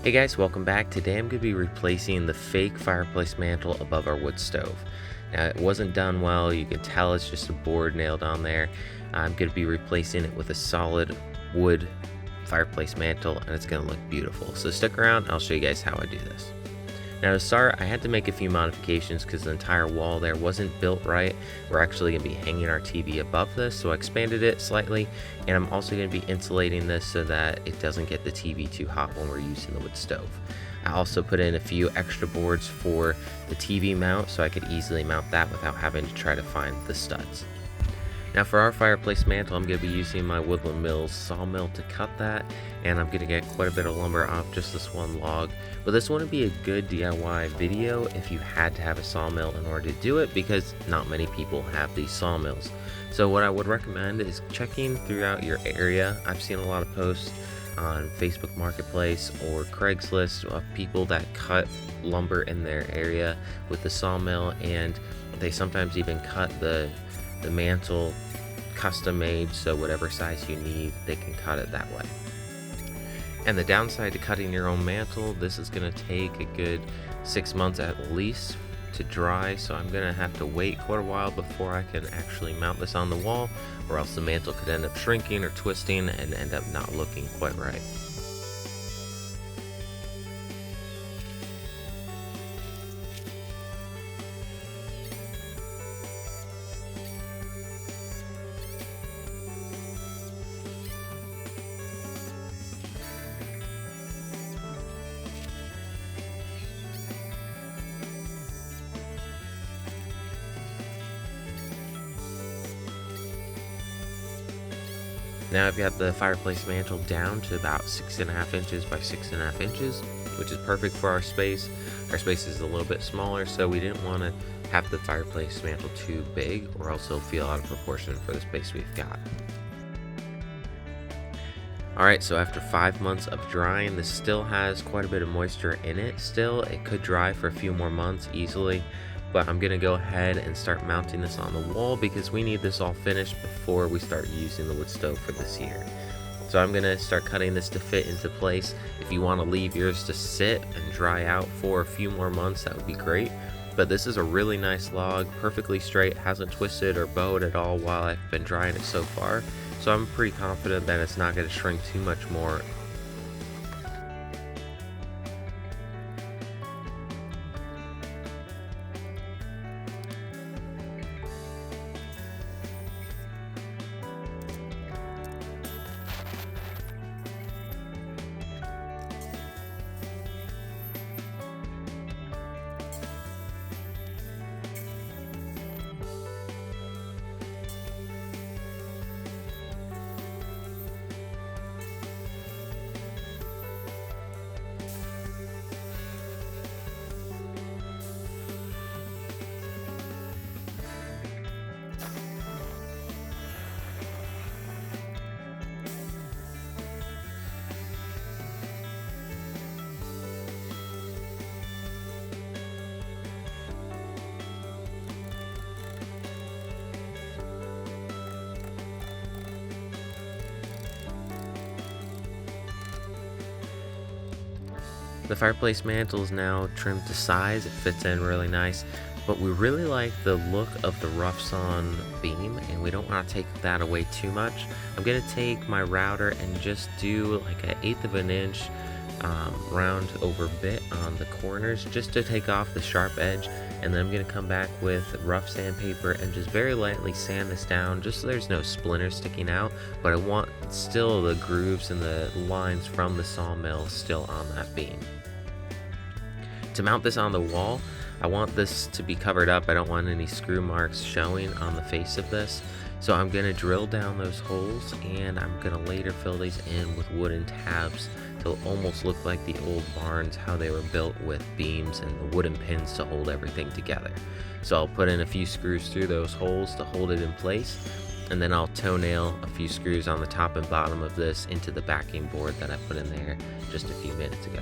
Hey guys, welcome back. Today I'm going to be replacing the fake fireplace mantle above our wood stove. Now it wasn't done well, you can tell it's just a board nailed on there. I'm going to be replacing it with a solid wood fireplace mantle and it's going to look beautiful. So stick around, I'll show you guys how I do this. Now to start, I had to make a few modifications because the entire wall there wasn't built right. We're actually going to be hanging our TV above this, so I expanded it slightly, and I'm also going to be insulating this so that it doesn't get the TV too hot when we're using the wood stove. I also put in a few extra boards for the TV mount so I could easily mount that without having to try to find the studs. Now for our fireplace mantle, I'm going to be using my Woodland Mills sawmill to cut that, and I'm going to get quite a bit of lumber off just this one log. But this wouldn't be a good DIY video if you had to have a sawmill in order to do it, because not many people have these sawmills. So what I would recommend is checking throughout your area. I've seen a lot of posts on Facebook Marketplace or Craigslist of people that cut lumber in their area with the sawmill, and they sometimes even cut the mantle custom made, so whatever size you need they can cut it that way. And the downside to cutting your own mantle, this is going to take a good 6 months at least to dry, so I'm going to have to wait quite a while before I can actually mount this on the wall, or else the mantle could end up shrinking or twisting and end up not looking quite right. Now I've got the fireplace mantle down to about 6.5 inches by 6.5 inches, which is perfect for our space. Our space is a little bit smaller, so we didn't want to have the fireplace mantle too big, or else it'll feel out of proportion for the space we've got. Alright, so after 5 months of drying, this still has quite a bit of moisture in it. Still, it could dry for a few more months easily, but I'm going to go ahead and start mounting this on the wall because we need this all finished before we start using the wood stove for this year. So I'm going to start cutting this to fit into place. If you want to leave yours to sit and dry out for a few more months, that would be great. But this is a really nice log, perfectly straight, hasn't twisted or bowed at all while I've been drying it so far. So I'm pretty confident that it's not going to shrink too much more. The fireplace mantle is now trimmed to size, it fits in really nice, but we really like the look of the rough sawn beam and we don't want to take that away too much. I'm going to take my router and just do like an 1/8 of an inch round over bit on the corners just to take off the sharp edge, and then I'm going to come back with rough sandpaper and just very lightly sand this down just so there's no splinters sticking out, but I want still the grooves and the lines from the sawmill still on that beam. To mount this on the wall, I want this to be covered up. I don't want any screw marks showing on the face of this. So I'm going to drill down those holes and I'm going to later fill these in with wooden tabs to almost look like the old barns, how they were built with beams and the wooden pins to hold everything together. So I'll put in a few screws through those holes to hold it in place, and then I'll toenail a few screws on the top and bottom of this into the backing board that I put in there just a few minutes ago.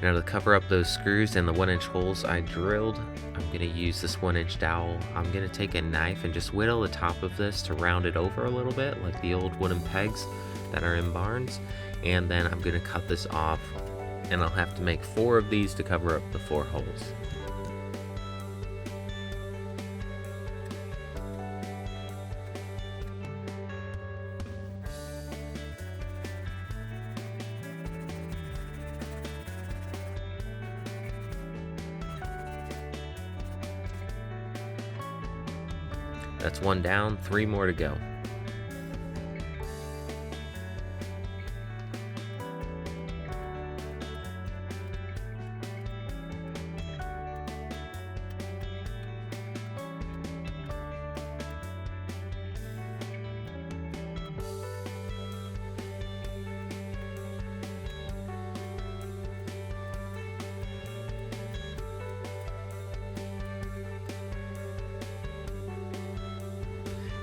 Now to cover up those screws and the 1-inch holes I drilled, I'm going to use this 1-inch dowel. I'm going to take a knife and just whittle the top of this to round it over a little bit, like the old wooden pegs that are in barns. And then I'm going to cut this off, and I'll have to make 4 of these to cover up the 4 holes. That's 1 down, 3 more to go.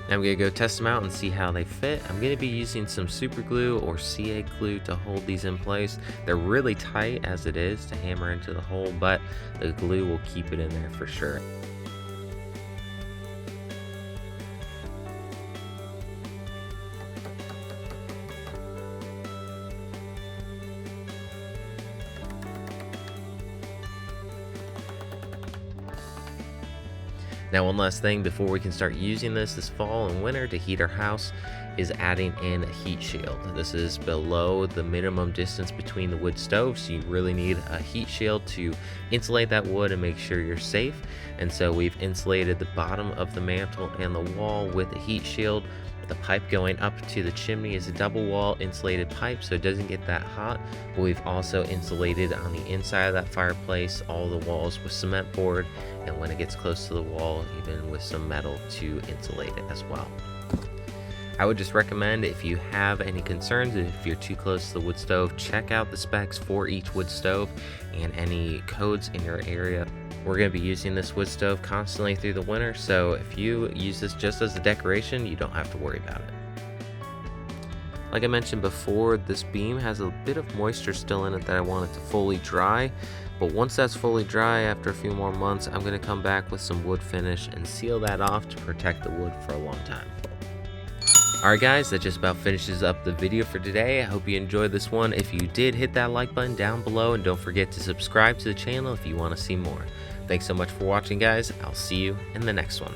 Now I'm going to go test them out and see how they fit. I'm going to be using some super glue or CA glue to hold these in place. They're really tight as it is to hammer into the hole, but the glue will keep it in there for sure. Now one last thing before we can start using this fall and winter to heat our house is adding in a heat shield. This is below the minimum distance between the wood stove, so you really need a heat shield to insulate that wood and make sure you're safe. And so we've insulated the bottom of the mantle and the wall with a heat shield. The pipe going up to the chimney is a double wall insulated pipe, so it doesn't get that hot. But we've also insulated on the inside of that fireplace all the walls with cement board, and when it gets close to the wall, even with some metal to insulate it as well. I would just recommend, if you have any concerns, if you're too close to the wood stove, check out the specs for each wood stove and any codes in your area. We're going to be using this wood stove constantly through the winter, so if you use this just as a decoration, you don't have to worry about it. Like I mentioned before, this beam has a bit of moisture still in it that I want it to fully dry, but once that's fully dry, after a few more months, I'm going to come back with some wood finish and seal that off to protect the wood for a long time. Alright guys, that just about finishes up the video for today. I hope you enjoyed this one. If you did, hit that like button down below, and don't forget to subscribe to the channel if you want to see more. Thanks so much for watching guys. I'll see you in the next one.